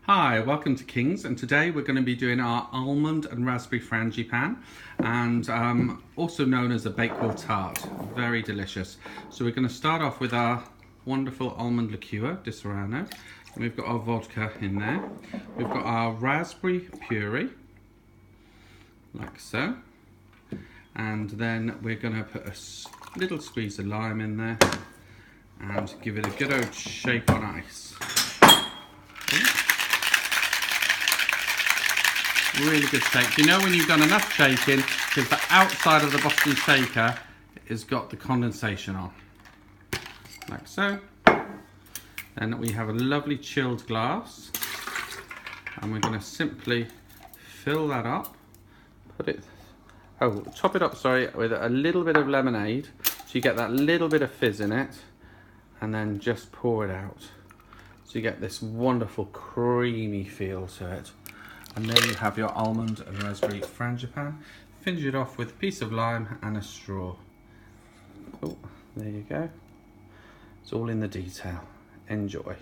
Hi, welcome to King's, and today we're going to be doing our almond and raspberry frangipane, and also known as a Bakewell tart. Very delicious. So we're going to start off with our wonderful almond liqueur, Di Serrano, and we've got our vodka in there. We've got our raspberry puree, like so, and then we're going to put a little squeeze of lime in there and give it a good old shake on ice. Really good shake. You know when you've done enough shaking because the outside of the bottom shaker has got the condensation on, like so. Then we have a lovely chilled glass, and we're going to simply fill that up, top it up, with a little bit of lemonade so you get that little bit of fizz in it, and then just pour it out so you get this wonderful creamy feel to it. And there you have your almond and raspberry frangipane. Finish it off with a piece of lime and a straw. Oh, there you go. It's all in the detail. Enjoy.